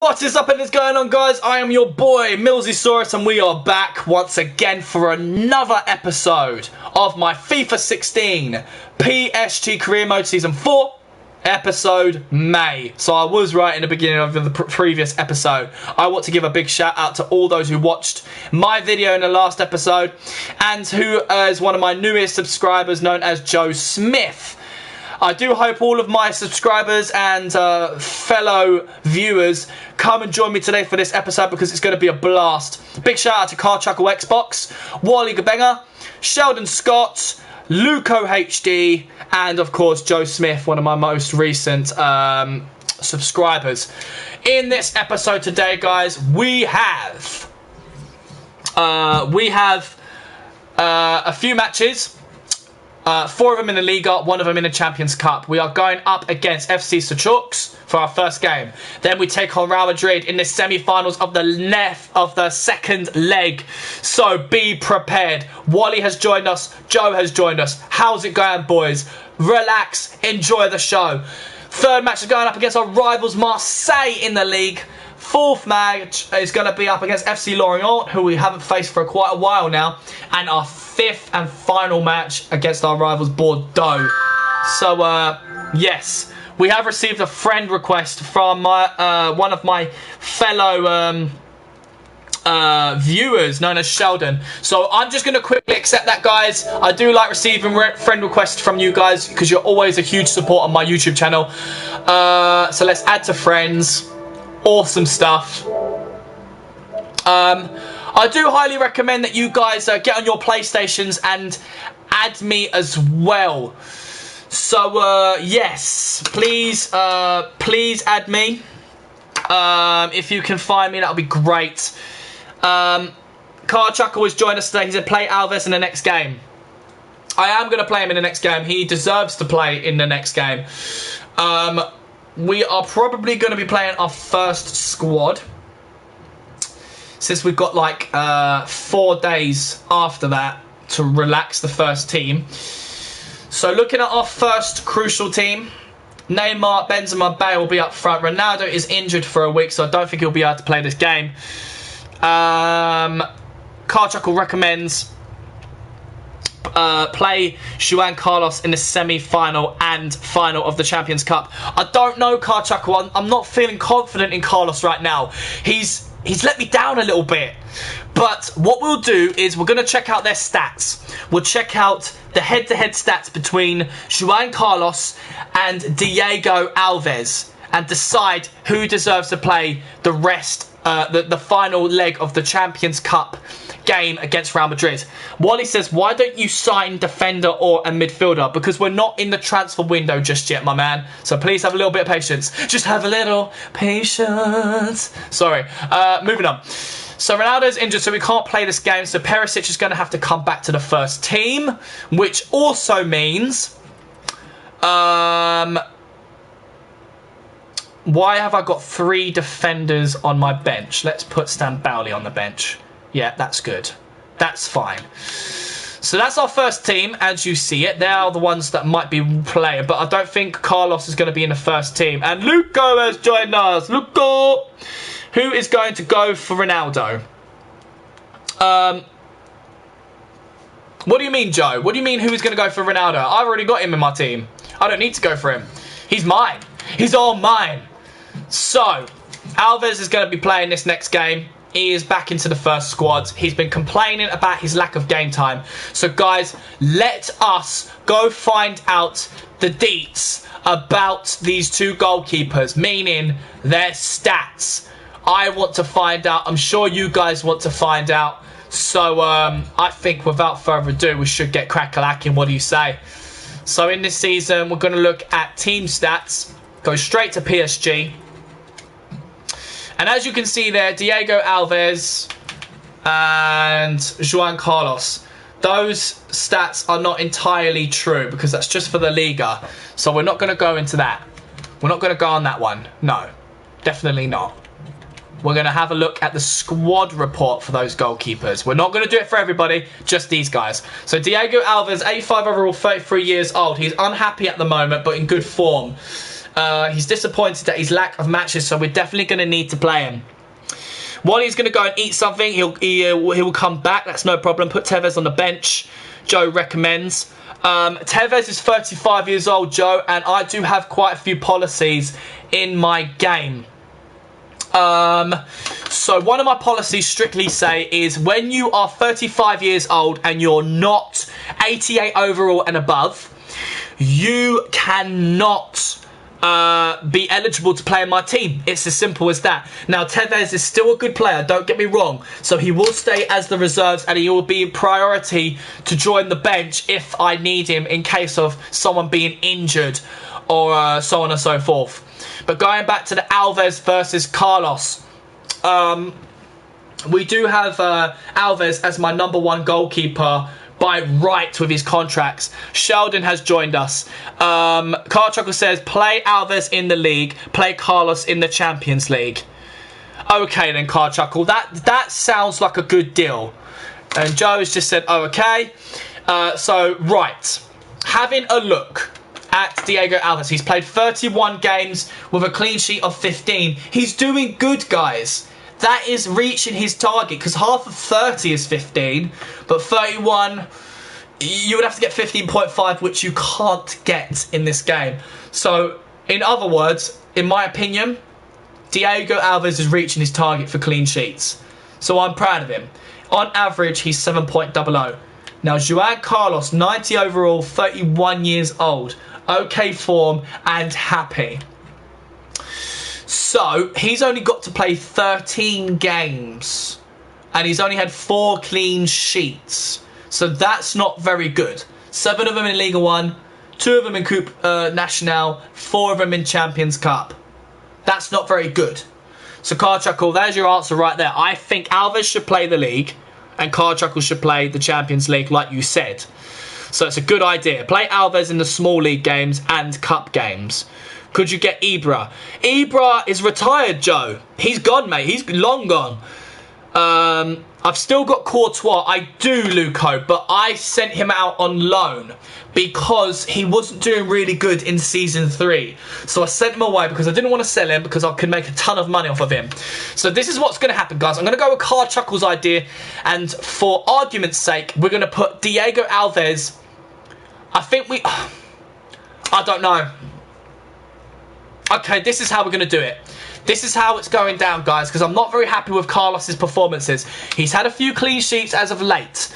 What is up and what's going on, guys? I am your boy Millsysaurus and we are back once again for another episode of my FIFA 16 PSG Career Mode Season 4 episode May. So I was right in the beginning of the previous episode. I want to give a big shout out to all those who watched my video in the last episode and who is one of my newest subscribers known as Joe Smith. I do hope all of my subscribers and fellow viewers come and join me today for this episode because it's going to be a blast. Big shout out to Car Chuckle Xbox, Wally Gabenga, Sheldon Scott, Luco HD, and of course Joe Smith, one of my most recent subscribers. In this episode today, guys, we have a few matches. 4 of them in the Liga, 1 of them in the Champions Cup. We are going up against FC Suchooks for our first game. Then we take on Real Madrid in the semi-finals of the second leg. So be prepared. Wally has joined us. Joe has joined us. How's it going, boys? Relax. Enjoy the show. Third match is going up against our rivals Marseille in the league. Fourth match is going to be up against FC Lorient, who we haven't faced for quite a while now. And our fifth and final match against our rivals Bordeaux. So, yes, we have received a friend request from one of my fellow viewers known as Sheldon. So I'm just going to quickly accept that, guys. I do like receiving friend requests from you guys because you're always a huge support on my YouTube channel. So let's add to friends. Awesome stuff. I do highly recommend that you guys get on your PlayStations and add me as well. So yes, please add me. If you can find me, that'll be great. Car Chuckle has joined us today. He's going to play Alves in the next game. I am going to play him in the next game. He deserves to play in the next game. We are probably going to be playing our first squad, since we've got like 4 days after that to relax the first team. So looking at our first crucial team, Neymar, Benzema, Bale will be up front. Ronaldo is injured for a week, so I don't think he'll be able to play this game. Car Chuckle recommends play Juan Carlos in the semi-final and final of the Champions Cup. I don't know, Car Chuckle. I'm not feeling confident in Carlos right now. He's let me down a little bit. But what we'll do is we're going to check out their stats. We'll check out the head-to-head stats between Juan Carlos and Diego Alves and decide who deserves to play the rest, the final leg of the Champions Cup game against Real Madrid. Wally says, why don't you sign defender or a midfielder? Because we're not in the transfer window just yet, my man. So please have a little bit of patience. Just have a little patience. Sorry. Moving on. So Ronaldo's injured, so we can't play this game. So Perisic is going to have to come back to the first team, which also means... why have I got 3 defenders on my bench? Let's put Stambouli on the bench. Yeah, that's good. That's fine. So that's our first team, as you see it. They are the ones that might be playing, but I don't think Carlos is going to be in the first team. And Luco has joined us. Luco! Who is going to go for Ronaldo? What do you mean, Joe? What do you mean who is going to go for Ronaldo? I've already got him in my team. I don't need to go for him. He's mine. He's all mine. So, Alves is going to be playing this next game. He is back into the first squad. He's been complaining about his lack of game time. So, guys, let us go find out the deets about these 2 goalkeepers, meaning their stats. I want to find out. I'm sure you guys want to find out. So, I think without further ado, we should get crack-a-lacking. What do you say? So, in this season, we're going to look at team stats. Go straight to PSG. And as you can see there, Diego Alves and Juan Carlos, those stats are not entirely true because that's just for the Liga. So we're not going to go into that. We're not going to go on that one. No, definitely not. We're going to have a look at the squad report for those goalkeepers. We're not going to do it for everybody, just these guys. So Diego Alves, 85 overall, 33 years old. He's unhappy at the moment, but in good form. He's disappointed at his lack of matches, so we're definitely going to need to play him. Wally's going to go and eat something. He will come back. That's no problem. Put Tevez on the bench. Joe recommends. Tevez is 35 years old, Joe, and I do have quite a few policies in my game. So one of my policies strictly say is when you are 35 years old and you're not 88 overall and above, you cannot be eligible to play in my team. It's as simple as that. Now, Tevez is still a good player, don't get me wrong. So he will stay as the reserves and he will be priority to join the bench if I need him in case of someone being injured or so on and so forth. But going back to the Alves versus Carlos, we do have Alves as my #1 goalkeeper by right with his contracts. Sheldon has joined us. Carl Chuckle says, play Alves in the league, play Carlos in the Champions League. Okay then, Carl Chuckle, that sounds like a good deal. And Joe has just said, oh, okay. So, right. Having a look at Diego Alves. He's played 31 games with a clean sheet of 15. He's doing good, guys. That is reaching his target, because half of 30 is 15, but 31, you would have to get 15.5, which you can't get in this game. So, in other words, in my opinion, Diego Alves is reaching his target for clean sheets. So I'm proud of him. On average, he's 7.00. Now, Juan Carlos, 90 overall, 31 years old. Okay form and happy. So, he's only got to play 13 games. And he's only had 4 clean sheets. So, that's not very good. 7 of them in Liga 1. 2 of them in Coupe Nationale. 4 of them in Champions Cup. That's not very good. So, Carchuckle, there's your answer right there. I think Alves should play the league. And Carchuckle should play the Champions League like you said. So, it's a good idea. Play Alves in the small league games and cup games. Could you get Ibra? Ibra is retired, Joe. He's gone, mate. He's long gone. I've still got Courtois. I do, Luco, but I sent him out on loan because he wasn't doing really good in Season 3. So I sent him away because I didn't want to sell him because I could make a ton of money off of him. So this is what's going to happen, guys. I'm going to go with Carchuckle's idea, and for argument's sake, we're going to put Diego Alves. I think we... I don't know. Okay, this is how we're going to do it. This is how it's going down, guys, because I'm not very happy with Carlos's performances. He's had a few clean sheets as of late,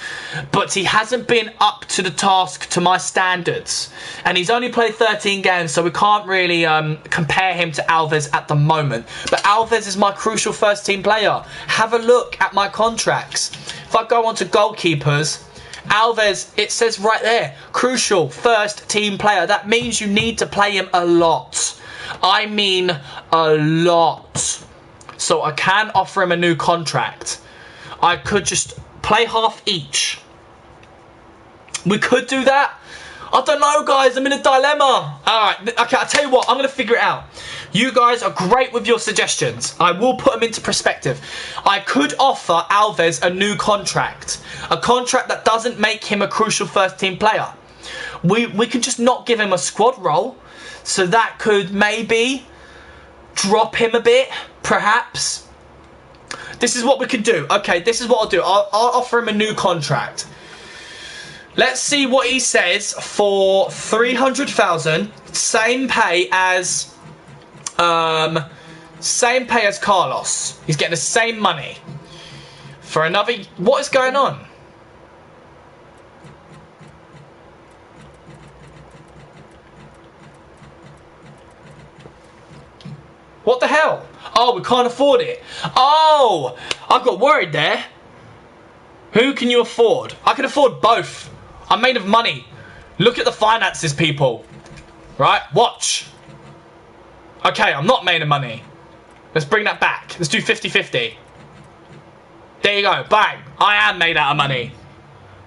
but he hasn't been up to the task to my standards. And he's only played 13 games, so we can't really compare him to Alves at the moment. But Alves is my crucial first-team player. Have a look at my contracts. If I go on to goalkeepers... Alves, it says right there, crucial first-team player. That means you need to play him a lot. I mean a lot. So I can offer him a new contract. I could just play half each. We could do that. I don't know, guys. I'm in a dilemma. Alright, okay, I'll tell you what. I'm going to figure it out. You guys are great with your suggestions. I will put them into perspective. I could offer Alves a new contract. A contract that doesn't make him a crucial first-team player. We can just not give him a squad role. So that could maybe drop him a bit, perhaps. This is what we can do. Okay, this is what I'll do. I'll offer him a new contract. Let's see what he says for 300,000. Same pay as Carlos. He's getting the same money for another. What is going on? What the hell? Oh, we can't afford it. Oh, I got worried there. Who can you afford? I can afford both. I'm made of money. Look at the finances, people. Right? Watch. Okay, I'm not made of money. Let's bring that back. Let's do 50-50. There you go. Bang. I am made out of money.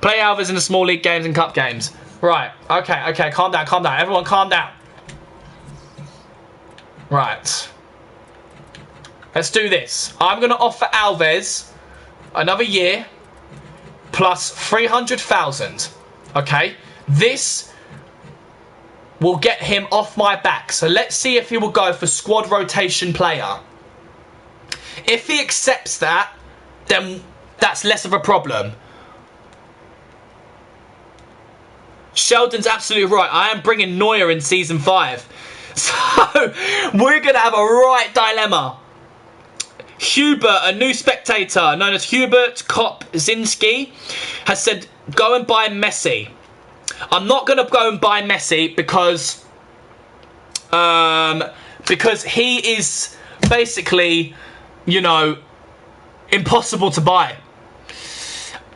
Play Alves in the small league games and cup games. Right. Okay. Calm down. Everyone calm down. Right. Let's do this. I'm going to offer Alves another year plus 300,000. Okay? This will get him off my back. So let's see if he will go for squad rotation player. If he accepts that, then that's less of a problem. Sheldon's absolutely right. I am bringing Neuer in Season 5. So, we're going to have a right dilemma. Hubert, a new spectator known as Hubert Kopzinski, has said, go and buy Messi. I'm not going to go and buy Messi because he is basically, you know, impossible to buy.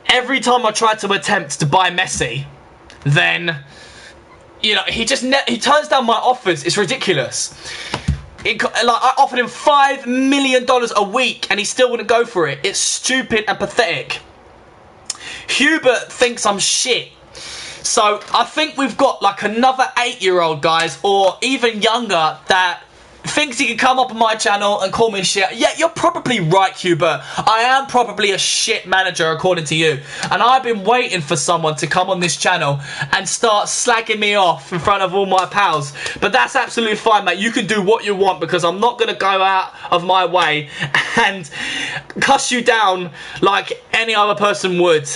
Every time I try to attempt to buy Messi, then, you know, he turns down my offers. It's ridiculous. Like, I offered him $5 million a week and he still wouldn't go for it. It's stupid and pathetic. Hubert thinks I'm shit. So I think we've got like another 8-year-old, guys, or even younger, that thinks he can come up on my channel and call me shit. Yeah, you're probably right, Hubert. I am probably a shit manager according to you. And I've been waiting for someone to come on this channel and start slagging me off in front of all my pals. But that's absolutely fine, mate. You can do what you want because I'm not going to go out of my way and cuss you down like any other person would.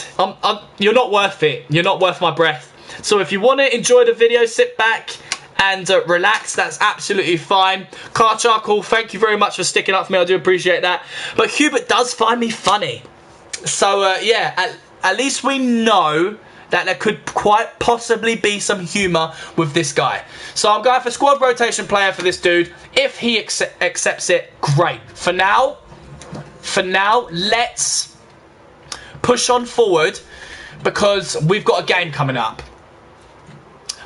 You're not worth it. You're not worth my breath. So if you want to enjoy the video, sit back and relax. That's absolutely fine. Car Charcoal, thank you very much for sticking up for me. I do appreciate that. But Hubert does find me funny. So, yeah, at least we know that there could quite possibly be some humour with this guy. So I'm going for squad rotation player for this dude. If he accepts it, great. For now, let's push on forward because we've got a game coming up.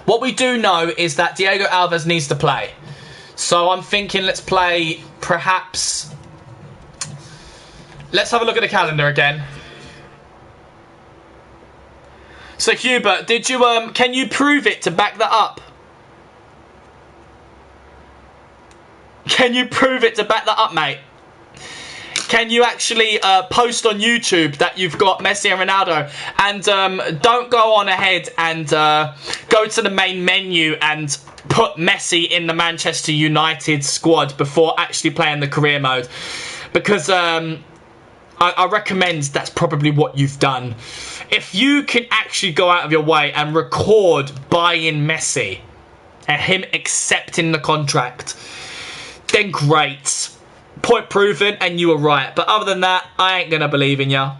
What we do know is that Diego Alves needs to play. So I'm thinking let's play perhaps... Let's have a look at the calendar again. So Hubert, did you can you prove it to back that up? Can you prove it to back that up, mate? Can you actually post on YouTube that you've got Messi and Ronaldo? And don't go on ahead and go to the main menu and put Messi in the Manchester United squad before actually playing the career mode. Because I recommend that's probably what you've done. If you can actually go out of your way and record buying Messi and him accepting the contract, then great. Point proven, and you were right. But other than that, I ain't gonna believe in ya.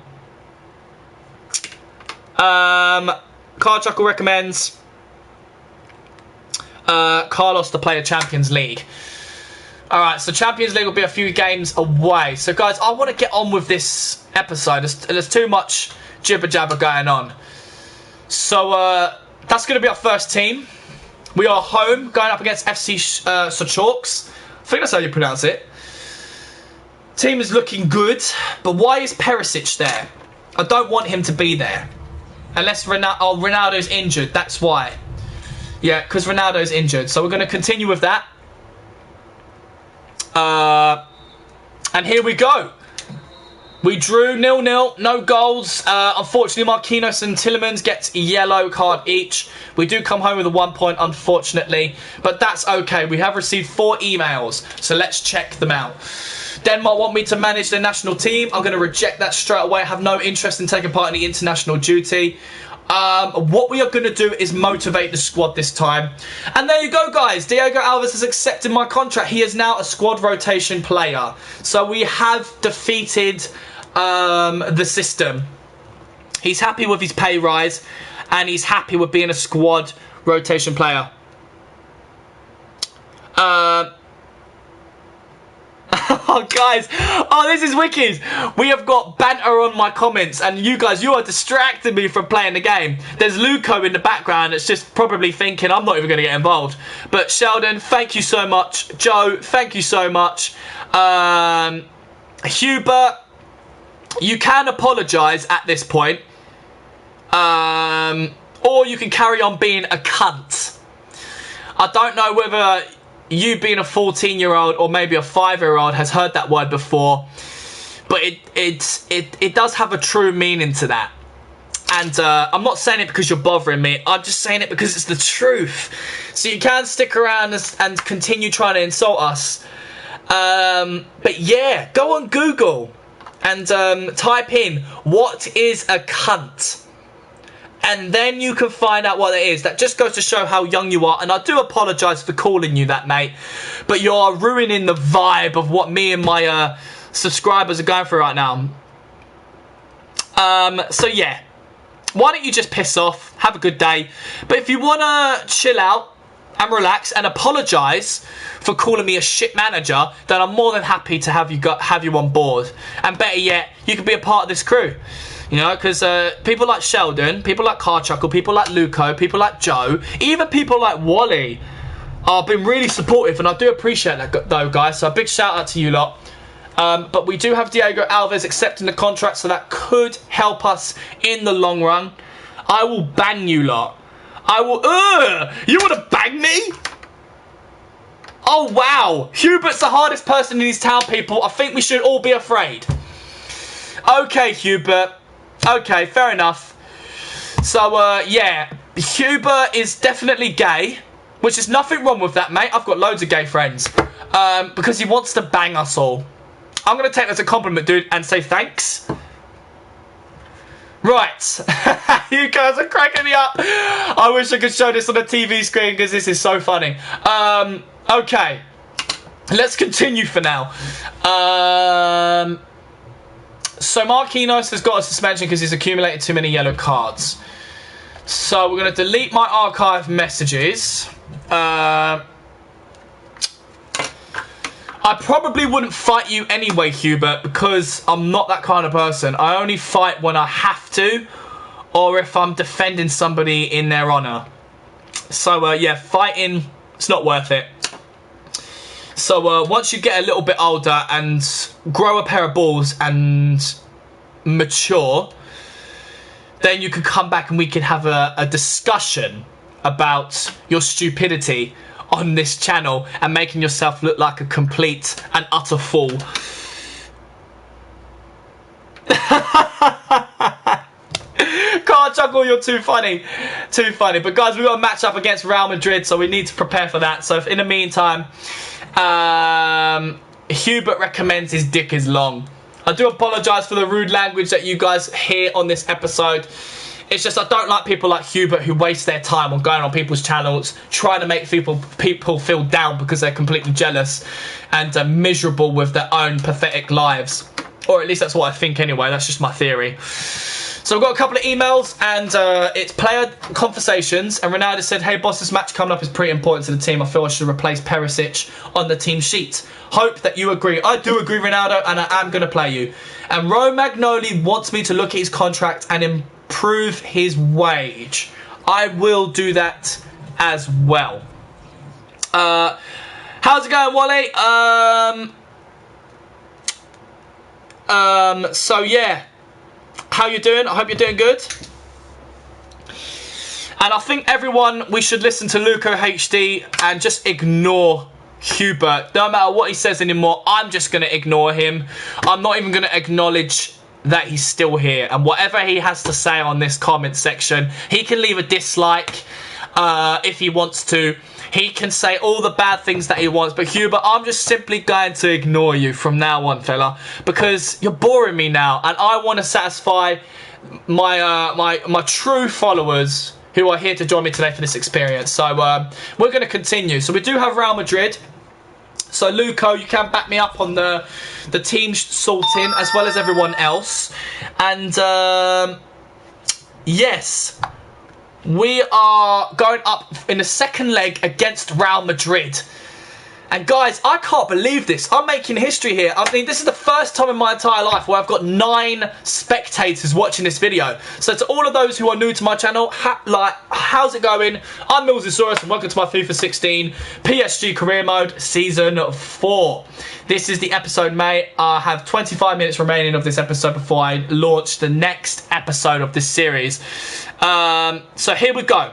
Car Chuckle recommends Carlos to play a Champions League. Alright, so Champions League will be a few games away. So guys, I want to get on with this episode. There's too much jibber jabber going on. So that's gonna be our first team. We are home, going up against FC Sochaux. I think that's how you pronounce it. Team is looking good, but why is Perisic there? I don't want him to be there. Unless Ronaldo's injured, that's why. Yeah, because Ronaldo's injured. So we're going to continue with that. And here we go. We drew 0-0, no goals. Unfortunately, Marquinhos and Tielemans gets a yellow card each. We do come home with a 1 point, unfortunately. But that's okay. We have received 4 emails, so let's check them out. Denmark want me to manage their national team. I'm going to reject that straight away. I have no interest in taking part in the international duty. What we are going to do is motivate the squad this time. And there you go, guys. Diego Alves has accepted my contract. He is now a squad rotation player. So we have defeated the system. He's happy with his pay rise. And he's happy with being a squad rotation player. Oh, guys. Oh, this is wicked. We have got banter on my comments. And you guys, you are distracting me from playing the game. There's Luco in the background that's just probably thinking I'm not even going to get involved. But Sheldon, thank you so much. Joe, thank you so much. Hubert, you can apologise at this point. Or you can carry on being a cunt. I don't know whether you being a 14-year-old or maybe a 5-year-old has heard that word before, but it does have a true meaning to that. And I'm not saying it because you're bothering me. I'm just saying it because it's the truth. So you can stick around and continue trying to insult us. But yeah, go on Google and type in, what is a cunt? And then you can find out what it is. That just goes to show how young you are. And I do apologise for calling you that, mate. But you're ruining the vibe of what me and my subscribers are going through right now. So yeah. Why don't you just piss off, have a good day. But if you want to chill out and relax and apologise for calling me a shit manager, then I'm more than happy to have you on board. And better yet, you can be a part of this crew. You know, because people like Sheldon, people like Carchuckle, people like Luco, people like Joe, even people like Wally have been really supportive, and I do appreciate that, though, guys. So a big shout out to you lot. But we do have Diego Alves accepting the contract, so that could help us in the long run. I will bang you lot. I will... You want to bang me? Oh, wow. Hubert's the hardest person in his town, people. I think we should all be afraid. Okay, Hubert. Okay, fair enough. So, yeah. Hubert is definitely gay, which is nothing wrong with that, mate. I've got loads of gay friends. Because he wants to bang us all. I'm going to take that as a compliment, dude, and say thanks. Right. You guys are cracking me up. I wish I could show this on the TV screen because this is so funny. Okay. Let's continue for now. So Marquinhos has got a suspension because he's accumulated too many yellow cards. So we're going to delete my archive messages. I probably wouldn't fight you anyway, Hubert, because I'm not that kind of person. I only fight when I have to, or if I'm defending somebody in their honour. So, yeah, fighting, it's not worth it. So, once you get a little bit older and grow a pair of balls and mature, then you can come back and we can have a discussion about your stupidity on this channel and making yourself look like a complete and utter fool. Can't chuckle, you're too funny. Too funny. But guys, we've got a match up against Real Madrid, so we need to prepare for that. So if in the meantime, Hubert recommends his dick is long. I do apologise for the rude language that you guys hear on this episode. It's just I don't like people like Hubert who waste their time on going on people's channels trying to make people feel down because they're completely jealous and miserable with their own pathetic lives. Or at least that's what I think anyway. That's just my theory. So I've got a couple of emails and it's player conversations. And Ronaldo said, hey boss, this match coming up is pretty important to the team. I feel I should replace Perisic on the team sheet. Hope that you agree. I do agree, Ronaldo, and I am going to play you. And Romagnoli wants me to look at his contract and improve his wage. I will do that as well. How's it going, Wally? So yeah, how you doing? I hope you're doing good. And I think everyone, we should listen to Luco HD and just ignore Hubert. No matter what he says anymore, I'm just going to ignore him. I'm not even going to acknowledge that he's still here. And whatever he has to say on this comment section, he can leave a dislike if he wants to. He can say all the bad things that he wants. But Hubert, I'm just simply going to ignore you from now on, fella. Because you're boring me now. And I want to satisfy my my true followers who are here to join me today for this experience. So we're going to continue. So we do have Real Madrid. So Luco, you can back me up on the team sorting as well as everyone else. And yes, we are going up in the second leg against Real Madrid. And guys, I can't believe this. I'm making history here. I mean, this is the first time in my entire life where I've got 9 spectators watching this video. So to all of those who are new to my channel, how's it going? I'm Milzosaurus and welcome to my FIFA 16 PSG Career Mode Season 4. This is the episode, mate. I have 25 minutes remaining of this episode before I launch the next episode of this series. So here we go.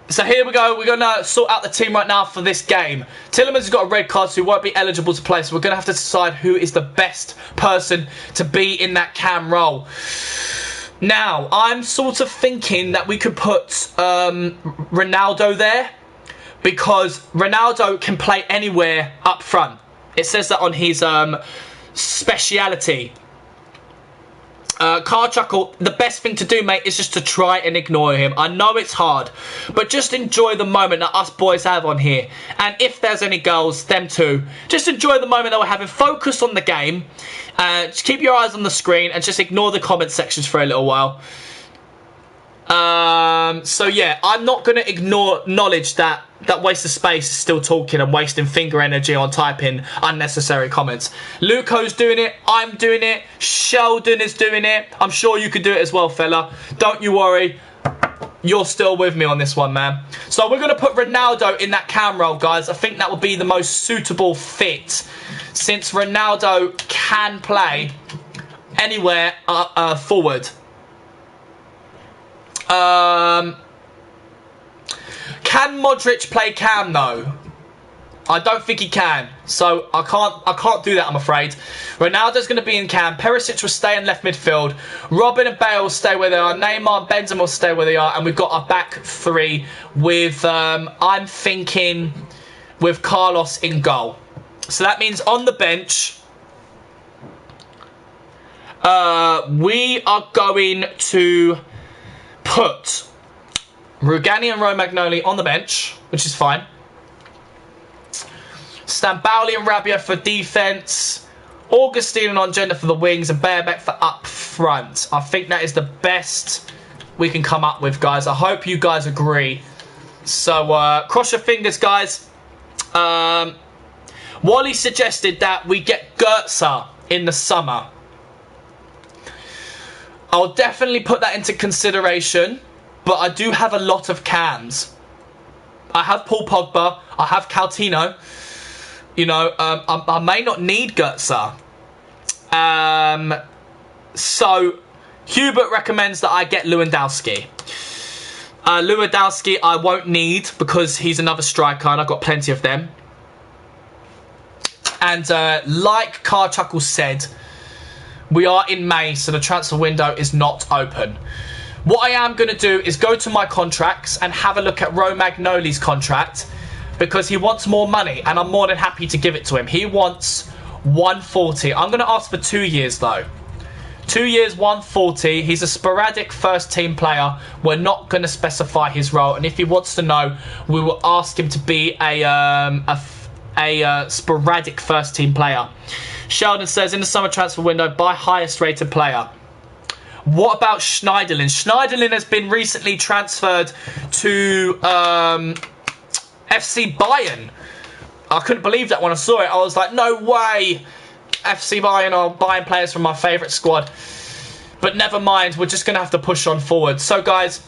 So here we go. We're going to sort out the team right now for this game. Tillemans has got a red card, so he won't be eligible to play. So we're going to have to decide who is the best person to be in that cam role. Now, I'm sort of thinking that we could put Ronaldo there, because Ronaldo can play anywhere up front. It says that on his speciality. Car Chuckle, the best thing to do, mate, is just to try and ignore him. I know it's hard, but just enjoy the moment that us boys have on here. And if there's any girls, them too. Just enjoy the moment that we're having. Focus on the game. Just keep your eyes on the screen and just ignore the comment sections for a little while. So yeah, I'm not going to acknowledge that waste of space is still talking and wasting finger energy on typing unnecessary comments. Luco's doing it, I'm doing it, Sheldon is doing it. I'm sure you could do it as well, fella. Don't you worry, you're still with me on this one, man. So we're going to put Ronaldo in that cam role, guys. I think that would be the most suitable fit, since Ronaldo can play anywhere forward. Can Modric play cam though? I don't think he can, so I can't do that, I'm afraid. Ronaldo's going to be in cam. Perisic will stay in left midfield. Robin and Bale will stay where they are. Neymar and Benzema will stay where they are, and we've got our back three with I'm thinking with Carlos in goal. So that means on the bench we are going to put Rugani and Romagnoli on the bench, which is fine. Stambouli and Rabiot for defence. Augustine and Ongenda for the wings, and Baerbeck for up front. I think that is the best we can come up with, guys. I hope you guys agree. So cross your fingers, guys. Wally suggested that we get Goetze in the summer. I'll definitely put that into consideration, but I do have a lot of cams. I have Paul Pogba, I have Coutinho. You know, I may not need Goetze. So Hubert recommends that I get Lewandowski. Lewandowski I won't need because he's another striker and I've got plenty of them. And like Car Chuckle said, we are in May, so the transfer window is not open. What I am going to do is go to my contracts and have a look at Romagnoli's contract, because he wants more money and I'm more than happy to give it to him. He wants 140. I'm going to ask for 2 years though. 2 years, 140. He's a sporadic first team player. We're not going to specify his role, and if he wants to know, we will ask him to be a sporadic first team player. Sheldon says, in the summer transfer window, buy highest rated player. What about Schneiderlin? Schneiderlin has been recently transferred to FC Bayern. I couldn't believe that when I saw it. I was like, no way. FC Bayern are buying players from my favourite squad. But never mind, we're just going to have to push on forward. So guys,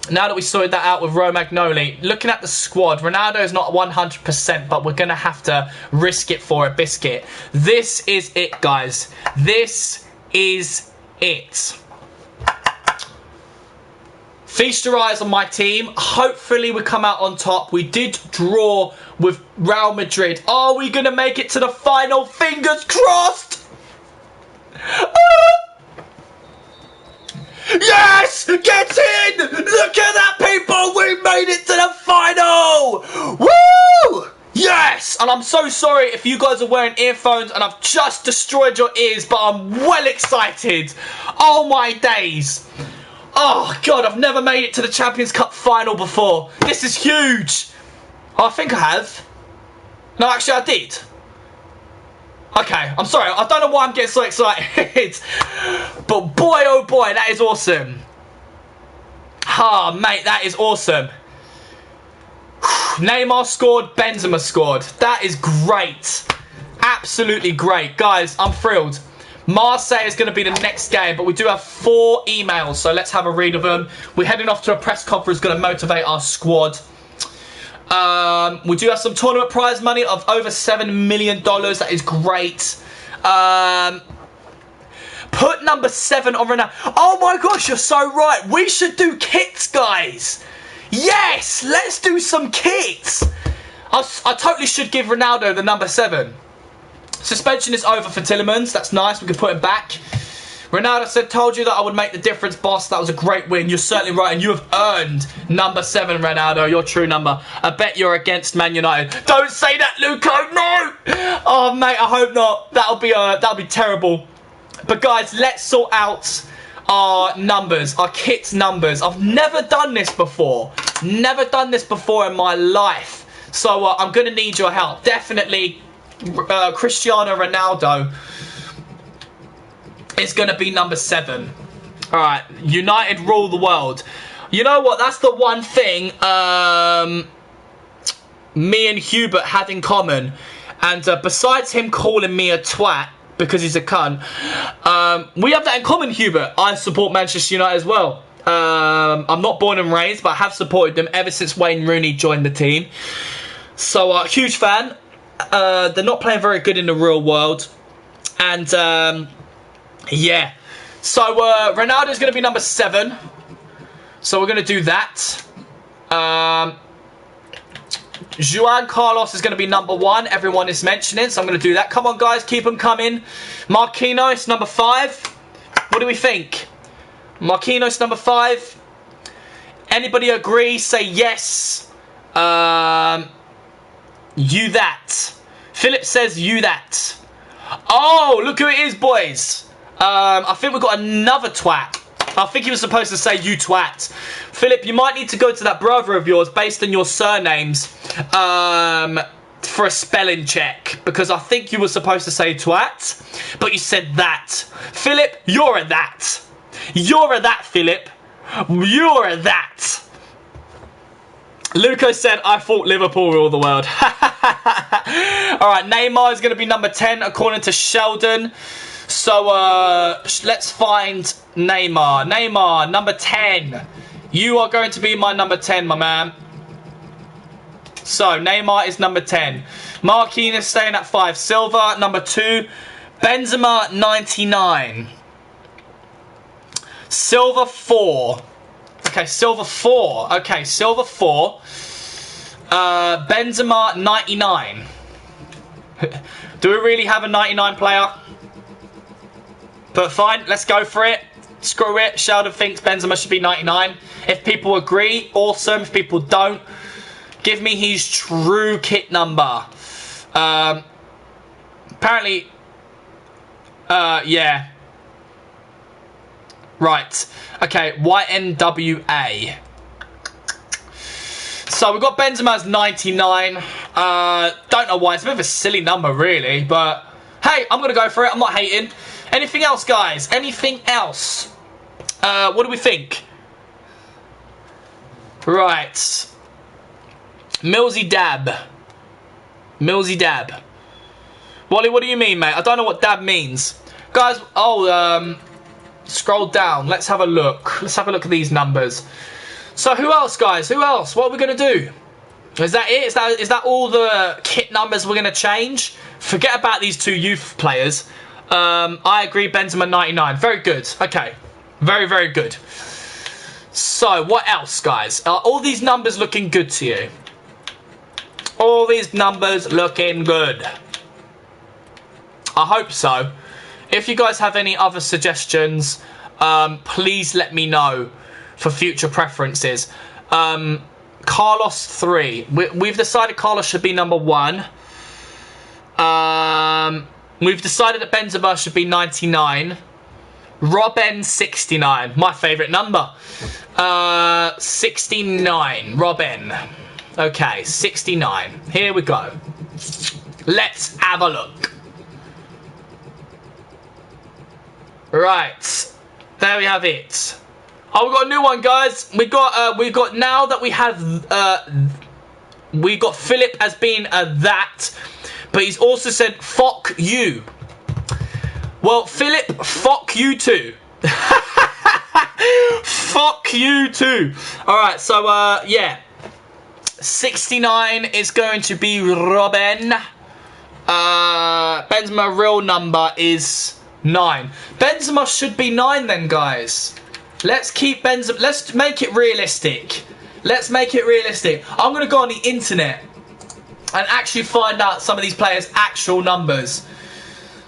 now that we sorted that out with Romagnoli, looking at the squad, Ronaldo is not 100%, but we're going to have to risk it for a biscuit. This is it, guys. This is it. Feast your eyes on my team. Hopefully we come out on top. We did draw with Real Madrid. Are we going to make it to the final? Fingers crossed! Yes! Get in! Look at that, people! We made it to the final! Woo! Yes! And I'm so sorry if you guys are wearing earphones and I've just destroyed your ears, but I'm well excited. Oh my days. Oh god, I've never made it to the Champions Cup final before. This is huge. Oh, I think I have. No, actually I did. Okay, I'm sorry. I don't know why I'm getting so excited. But boy, oh boy, that is awesome. Ah, mate, that is awesome. Neymar scored, Benzema scored. That is great. Absolutely great. Guys, I'm thrilled. Marseille is going to be the next game, but we do have 4 emails, so let's have a read of them. We're heading off to a press conference going to motivate our squad. We do have some tournament prize money of over $7 million. That is great. Put number 7 on Ronaldo. Oh my gosh, you're so right. We should do kits, guys. Yes! Let's do some kits! I totally should give Ronaldo the number 7. Suspension is over for Tillemans. That's nice. We can put him back. Ronaldo said, told you that I would make the difference, boss. That was a great win. You're certainly right, and you have earned number 7, Ronaldo. Your true number. I bet you're against Man United. Don't say that, Luco. No! Oh, mate, I hope not. That'll be terrible. But, guys, let's sort out our numbers, our kit numbers. I've never done this before. Never done this before in my life. So, I'm going to need your help. Definitely, Cristiano Ronaldo is going to be number 7. Alright, United rule the world. You know what? That's the one thing me and Hubert have in common. And besides him calling me a twat because he's a cunt, we have that in common, Hubert. I support Manchester United as well. I'm not born and raised, but I have supported them ever since Wayne Rooney joined the team. So, huge fan. They're not playing very good in the real world. And, yeah. So, Ronaldo's going to be number 7. So, we're going to do that. Juan Carlos is going to be number 1. Everyone is mentioning, so I'm going to do that. Come on, guys. Keep them coming. Marquinhos, number 5. What do we think? Marquinhos, number 5. Anybody agree? Say yes. You that. Philip says you that. Oh, look who it is, boys. I think we've got another twat. I think he was supposed to say you twat. Philip, you might need to go to that brother of yours based on your surnames for a spelling check. Because I think you were supposed to say twat, but you said that. Philip, you're a that. You're a that, Philip. You're a that. Luco said, I thought Liverpool rule the world. Alright, Neymar is going to be number 10 according to Sheldon. So, let's find Neymar. Neymar, number 10. You are going to be my number 10, my man. So, Neymar is number 10. Marquinhos staying at 5. Silva, number 2. Benzema, 99. Silva, 4. Okay, Silva 4. Okay, Silva 4. Benzema 99. Do we really have a 99 player? But fine, let's go for it. Screw it. Sheldon thinks Benzema should be 99. If people agree, awesome. If people don't, give me his true kit number. Apparently, yeah. Right. Okay, YNWA. So we've got Benzema's 99. Don't know why. It's a bit of a silly number, really. But, hey, I'm going to go for it. I'm not hating. Anything else, guys? Anything else? What do we think? Right. Millsy Dab. Millsy Dab. Wally, what do you mean, mate? I don't know what dab means. Guys, scroll down. Let's have a look. Let's have a look at these numbers. So who else, guys? Who else? What are we going to do? Is that it? Is that all the kit numbers we're going to change? Forget about these 2 youth players. I agree, Benzema 99. Very good. Okay. Very, very good. So, what else, guys? Are all these numbers looking good to you? All these numbers looking good. I hope so. If you guys have any other suggestions, please let me know for future preferences. Carlos 3. We've decided Carlos should be number 1. We've decided that Benzema should be 99. Robben 69. My favourite number. 69. Robben. Okay, 69. Here we go. Let's have a look. Right. There we have it. Oh, we got a new one, guys. We got now that we have we got Philip as being a that, but he's also said fuck you. Well, Philip, fuck you too. Fuck you too. Alright, so yeah. 69 is going to be Robben. Benzema real number is 9. Benzema should be 9 then, guys. Let's keep Benzema. Let's make it realistic. Let's make it realistic. I'm going to go on the internet and actually find out some of these players' actual numbers.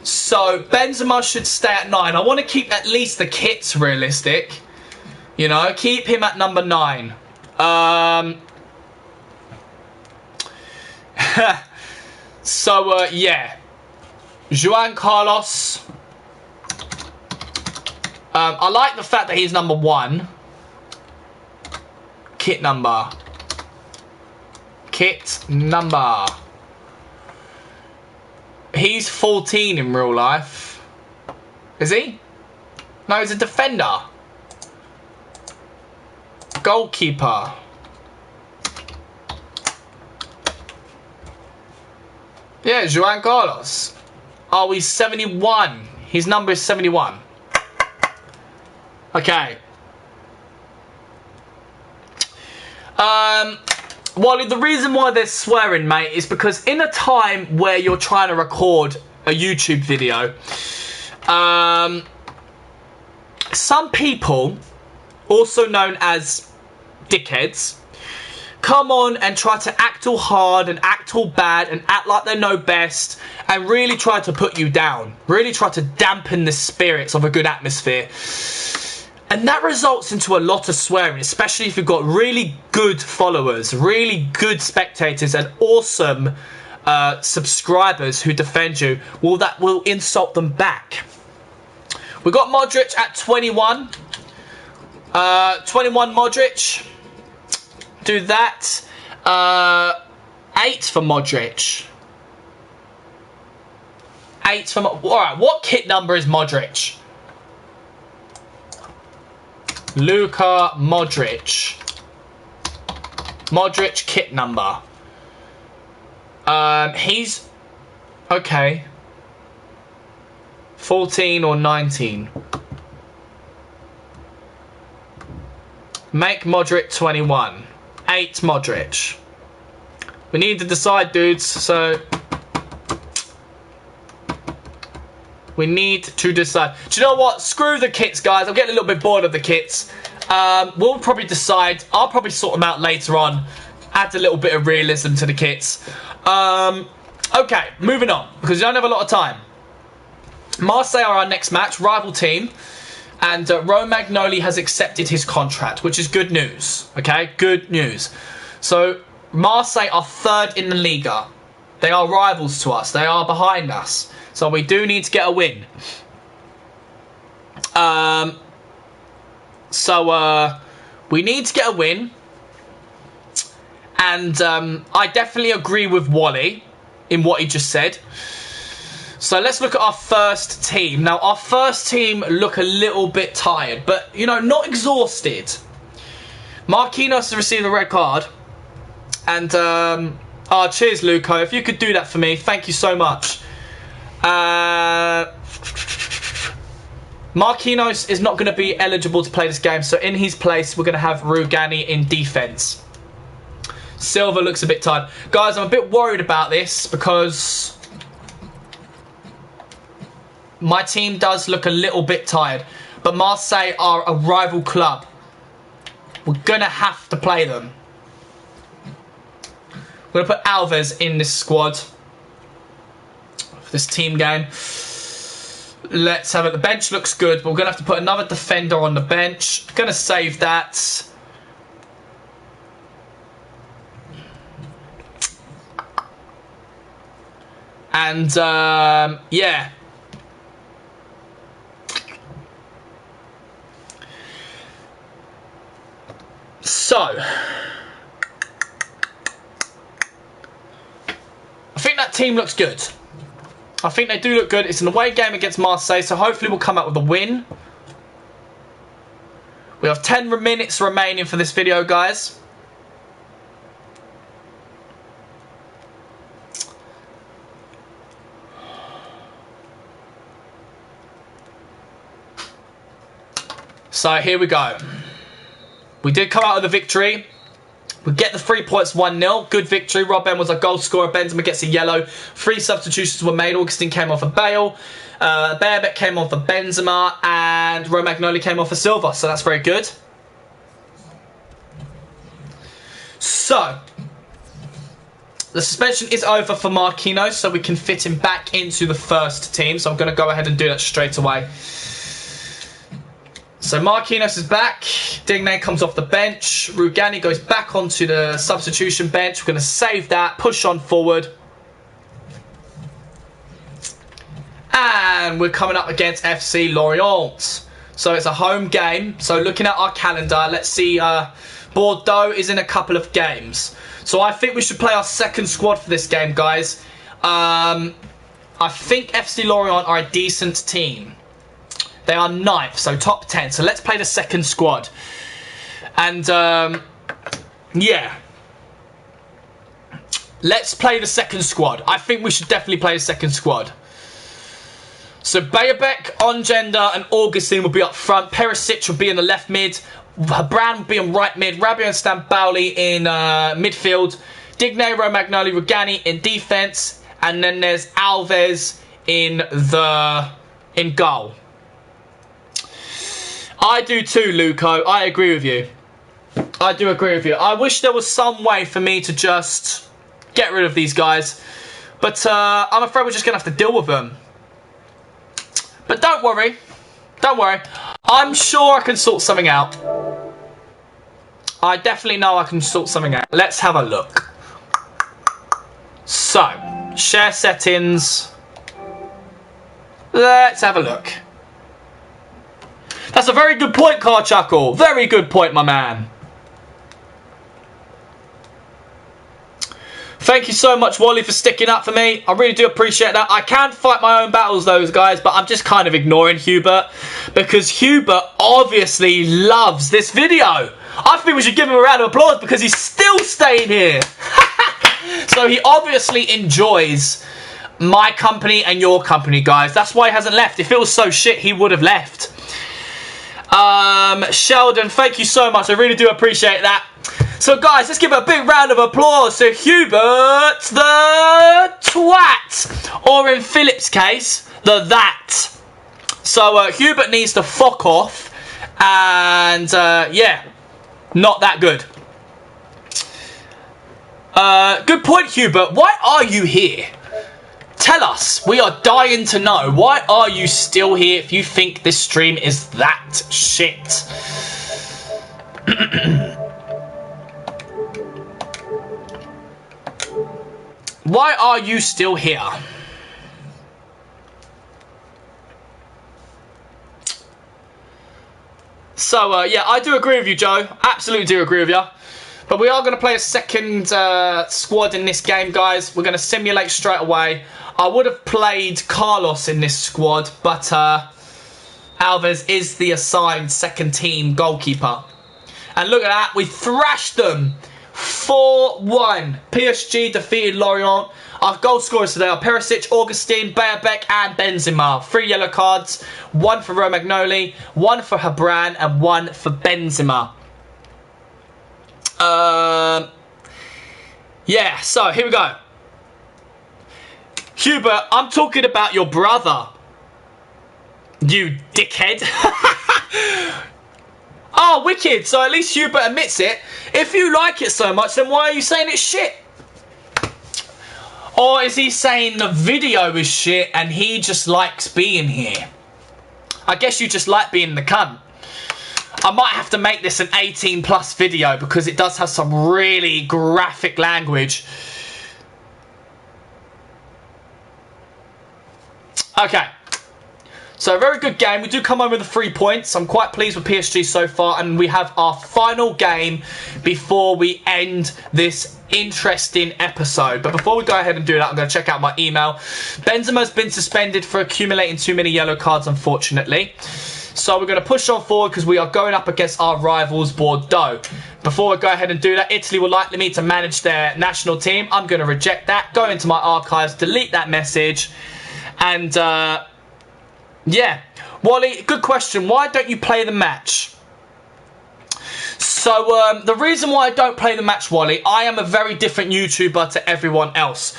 So, Benzema should stay at 9. I want to keep at least the kits realistic. You know, keep him at number 9. So, yeah. Juan Carlos. I like the fact that he's number 1. Kit number. Kit number. He's 14 in real life. Is he? No, he's a defender. Goalkeeper. Yeah, Juan Carlos. Oh, he's 71. His number is 71. Okay. Wally, the reason why they're swearing, mate, is because in a time where you're trying to record a YouTube video, some people, also known as dickheads, come on and try to act all hard and act all bad and act like they know best and really try to put you down. Really try to dampen the spirits of a good atmosphere. And that results into a lot of swearing, especially if you've got really good followers, really good spectators and awesome subscribers who defend you. Well, that will insult them back. We've got Modric at 21. 21 Modric. Do that. 8 for Modric. 8 for Modric. Alright, what kit number is Modric? Luka Modric. Modric kit number. He's... Okay. 14 or 19. Make Modric 21. 8 Modric. We need to decide, dudes, so... We need to decide. Do you know what? Screw the kits, guys. I'm getting a little bit bored of the kits. We'll probably decide. I'll probably sort them out later on. Add a little bit of realism to the kits. Okay, moving on, because we don't have a lot of time. Marseille are our next match, rival team. And Romagnoli has accepted his contract, which is good news. Okay, good news. So, Marseille are 3rd in the Liga. They are rivals to us. They are behind us. So we do need to get a win. We need to get a win. And I definitely agree with Wally in what he just said. So let's look at our first team. Now, our first team look a little bit tired, but, you know, not exhausted. Marquinhos has received a red card. And, oh, cheers, Luco. If you could do that for me, thank you so much. Marquinhos is not going to be eligible to play this game, so in his place, we're going to have Rugani in defence. Silva looks a bit tired. Guys, I'm a bit worried about this because my team does look a little bit tired, but Marseille are a rival club. We're going to have to play them. We're going to put Alves in this squad. This team game. Let's have it. The bench looks good, but we're going to have to put another defender on the bench. Going to save that. And, yeah. So, I think that team looks good. I think they do look good. It's an away game against Marseille, so hopefully we'll come out with a win. We have 10 minutes remaining for this video, guys. So here we go. We did come out with a victory. We get the 3 points 1-0. Good victory. Robben was our goal scorer. Benzema gets a yellow. 3 substitutions were made. Augustine came off for Bale. Bearbeck came on for Benzema. And Romagnoli came off for Silva. So that's very good. So, the suspension is over for Marquinhos, so we can fit him back into the first team. So I'm going to go ahead and do that straight away. So Marquinhos is back. Digne comes off the bench. Rugani goes back onto the substitution bench. We're going to save that, push on forward. And we're coming up against FC Lorient. So it's a home game. So looking at our calendar, let's see. Bordeaux is in a couple of games. So I think we should play our second squad for this game, guys. I think FC Lorient are a decent team. They are 9th, so top 10. So let's play the second squad. And, yeah. Let's play the second squad. I think we should definitely play the second squad. So Bayabek, Ongender and Augustine will be up front. Perisic will be in the left mid. Brand will be on right mid. Rabiot and Stambouli in midfield. Digne, Romagnoli, Rugani in defence. And then there's Alves in goal. I do too, Luco. I agree with you. I do agree with you. I wish there was some way for me to just get rid of these guys. But I'm afraid we're just going to have to deal with them. But don't worry. Don't worry. I'm sure I can sort something out. I definitely know I can sort something out. Let's have a look. So, share settings. Let's have a look. That's a very good point, Carchuckle. Very good point, my man. Thank you so much, Wally, for sticking up for me. I really do appreciate that. I can fight my own battles, those guys, but I'm just kind of ignoring Hubert because Hubert obviously loves this video. I think we should give him a round of applause because he's still staying here. So he obviously enjoys my company and your company, guys. That's why he hasn't left. If it was so shit, he would have left. Sheldon, thank you so much. I really do appreciate that. So, guys, let's give a big round of applause to Hubert the Twat. Or in Philip's case, the That. So, Hubert needs to fuck off. And, yeah, not that good. Good point, Hubert. Why are you here? Tell us. We are dying to know. Why are you still here if you think this stream is that shit? Why are you still here? So, yeah, I do agree with you, Joe. Absolutely do agree with you. But we are going to play a second squad in this game, guys. We're going to simulate straight away. I would have played Carlos in this squad, but Alves is the assigned second team goalkeeper. And look at that. We thrashed them. 4-1. PSG defeated Lorient. Our goal scorers today are Perisic, Augustine, Bayabek and Benzema. 3 yellow cards. 1 for Romagnoli, 1 for Habran and 1 for Benzema. Yeah, so here we go. Hubert, I'm talking about your brother. You dickhead. Oh, wicked. So at least Hubert admits it. If you like it so much, then why are you saying it's shit? Or is he saying the video is shit and he just likes being here? I guess you just like being the cunt. I might have to make this an 18+ video because it does have some really graphic language. Okay. So, a very good game. We do come home with the 3 points. I'm quite pleased with PSG so far. And we have our final game before we end this interesting episode. But before we go ahead and do that, I'm going to check out my email. Benzema's been suspended for accumulating too many yellow cards, unfortunately. So we're going to push on forward because we are going up against our rivals, Bordeaux. Before we go ahead and do that, Italy would like me to manage their national team. I'm going to reject that, go into my archives, delete that message. And, yeah. Wally, good question. Why don't you play the match? So, the reason why I don't play the match, Wally, I am a very different YouTuber to everyone else.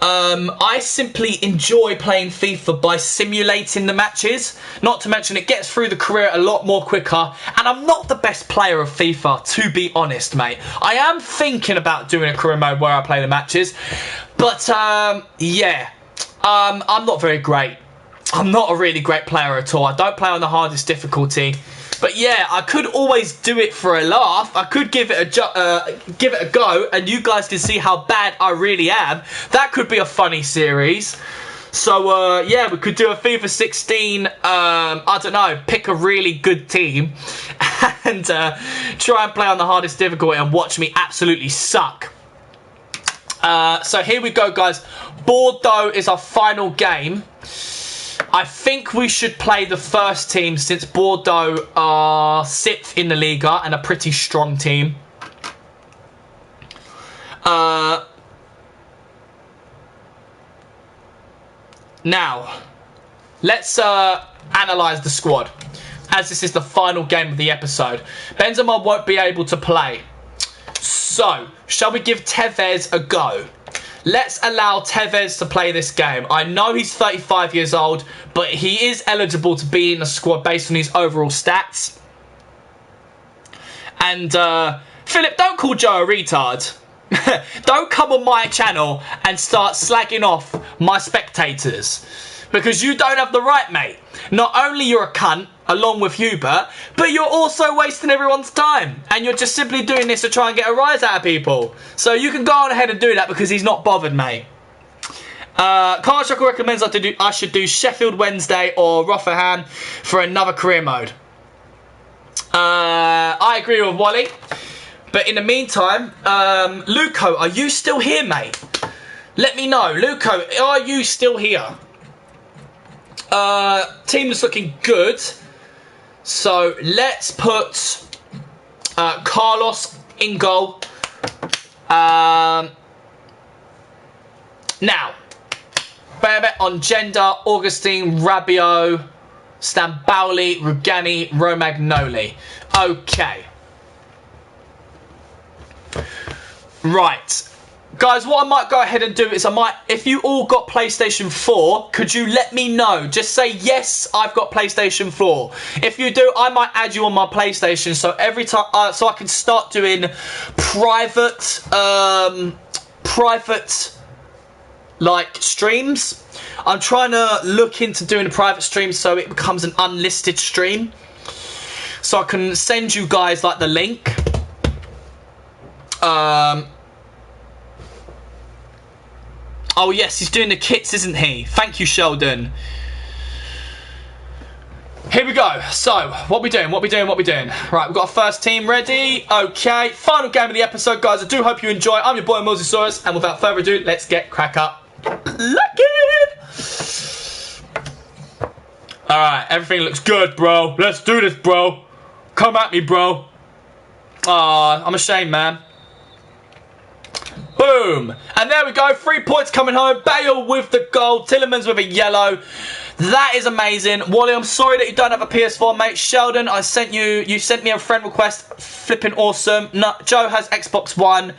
I simply enjoy playing FIFA by simulating the matches. Not to mention, it gets through the career a lot more quicker. And I'm not the best player of FIFA, to be honest, mate. I am thinking about doing a career mode where I play the matches. But, yeah. I'm not very great. I'm not a really great player at all. I don't play on the hardest difficulty. But yeah, I could always do it for a laugh. I could give it a go, and you guys can see how bad I really am. That could be a funny series. So yeah, we could do a FIFA 16. I don't know, pick a really good team and try and play on the hardest difficulty and watch me absolutely suck. So here we go, guys. Bordeaux is our final game. I think we should play the first team since Bordeaux are 6th in the Liga and a pretty strong team. Now, let's analyse the squad, as this is the final game of the episode. Benzema won't be able to play. So, shall we give Tevez a go? Let's allow Tevez to play this game. I know he's 35 years old, but he is eligible to be in the squad based on his overall stats. And, Philip, don't call Joe a retard. Don't come on my channel and start slagging off my spectators. Because you don't have the right, mate. Not only you're a cunt, along with Hubert, but you're also wasting everyone's time. And you're just simply doing this to try and get a rise out of people. So you can go on ahead and do that because he's not bothered, mate. Carl Chuckle recommends I should do Sheffield Wednesday or Rotherham for another career mode. I agree with Wally. But in the meantime, Luco, are you still here, mate? Let me know. Luco, are you still here? Team is looking good. So let's put Carlos in goal. Now, Babet on Gender, Augustine, Rabiot, Stambouli, Rugani, Romagnoli. Okay. Right. Guys, what I might go ahead and do is if you all got PlayStation 4, could you let me know? Just say, yes, I've got PlayStation 4. If you do, I might add you on my PlayStation, so every time, so I can start doing private, like, streams. I'm trying to look into doing a private stream so it becomes an unlisted stream. So I can send you guys, like, the link. Oh yes, he's doing the kits, isn't he? Thank you, Sheldon. Here we go. So, what we doing? Right, we've got our first team ready. Okay, final game of the episode, guys. I do hope you enjoy. I'm your boy, Mosasaurus, and without further ado, let's get crack up. Lucky! Alright, everything looks good, bro. Let's do this, bro. Come at me, bro. Aw, I'm ashamed, man. Boom. And there we go. 3 points coming home. Bale with the goal. Tillemans with a yellow. That is amazing. Wally, I'm sorry that you don't have a PS4, mate. Sheldon, you sent me a friend request. Flipping awesome. No, Joe has Xbox One.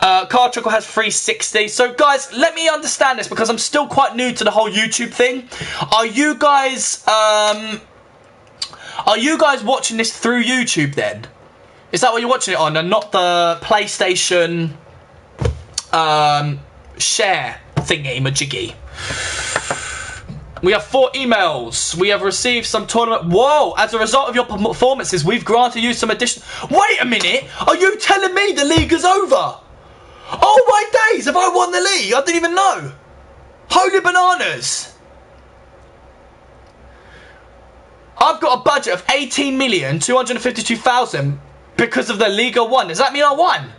Car Chuckle has 360. So, guys, let me understand this because I'm still quite new to the whole YouTube thing. Are you guys watching this through YouTube then? Is that what you're watching it on and not the PlayStation share thingy majiggy? We have 4 emails. We have received some tournament. Whoa! As a result of your performances, we've granted you some additional. Wait a minute! Are you telling me the league is over? Oh my days! Have I won the league? I didn't even know. Holy bananas! I've got a budget of 18,252,000 because of the Liga 1. Does that mean I won?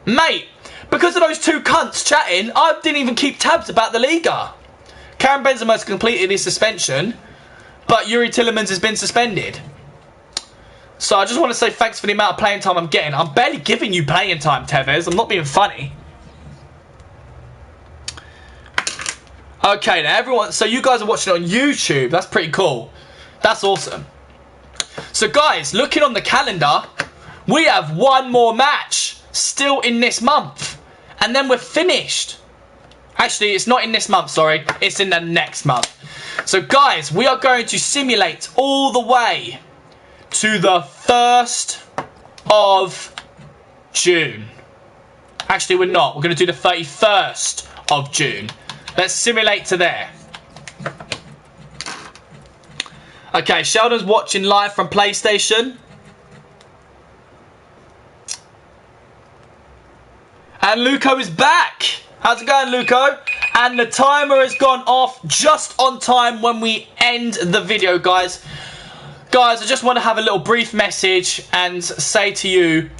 Mate, because of those 2 cunts chatting, I didn't even keep tabs about the Liga. Karim Benzema has completed his suspension, but Yuri Tillemans has been suspended. So I just want to say thanks for the amount of playing time I'm getting. I'm barely giving you playing time, Tevez. I'm not being funny. Okay, now everyone, so you guys are watching it on YouTube. That's pretty cool. That's awesome. So guys, looking on the calendar, We have one more match still in this month. And then we're finished. Actually, it's not in this month, sorry. It's in the next month. So, guys, we are going to simulate all the way to the 1st of June. Actually, we're not. We're going to do the 31st of June. Let's simulate to there. Okay, Sheldon's watching live from PlayStation. And Luco is back. How's it going, Luco? And the timer has gone off just on time when we end the video, guys. Guys, I just want to have a little brief message and say to you,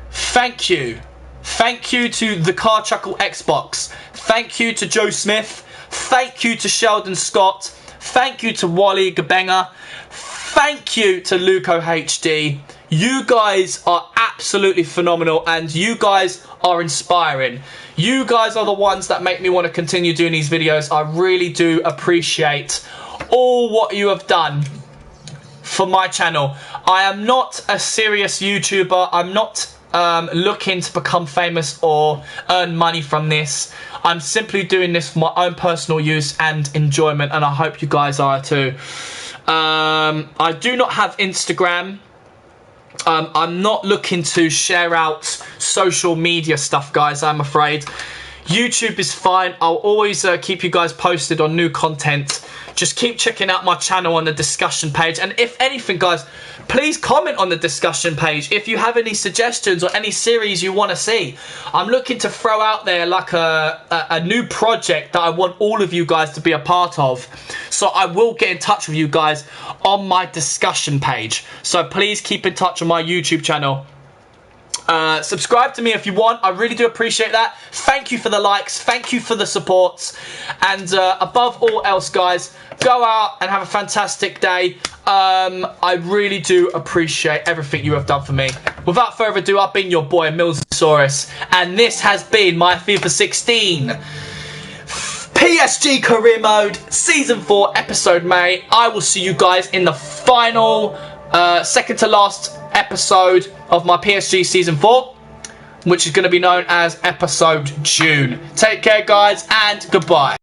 thank you. Thank you to the Car Chuckle Xbox. Thank you to Joe Smith. Thank you to Sheldon Scott. Thank you to Wally Gabenga. Thank you to Luco HD. You guys are absolutely phenomenal and you guys are inspiring. You guys are the ones that make me want to continue doing these videos. I really do appreciate all what you have done for my channel. I am not a serious YouTuber. I'm not looking to become famous or earn money from this. I'm simply doing this for my own personal use and enjoyment, and I hope you guys are too. I do not have Instagram. I'm not looking to share out social media stuff, guys, I'm afraid. YouTube is fine. I'll always keep you guys posted on new content. Just keep checking out my channel on the discussion page. And if anything, guys, please comment on the discussion page if you have any suggestions or any series you want to see. I'm looking to throw out there like a new project that I want all of you guys to be a part of. So I will get in touch with you guys on my discussion page. So please keep in touch on my YouTube channel. Subscribe to me if you want. I really do appreciate that. Thank you for the likes. Thank you for the supports. And above all else, guys, go out and have a fantastic day. I really do appreciate everything you have done for me. Without further ado, I've been your boy, Millsaurus. And this has been my FIFA 16 PSG Career Mode Season 4 Episode May. I will see you guys in the final, second to last episode of my PSG Season 4, which is going to be known as Episode June. Take care, guys, and goodbye.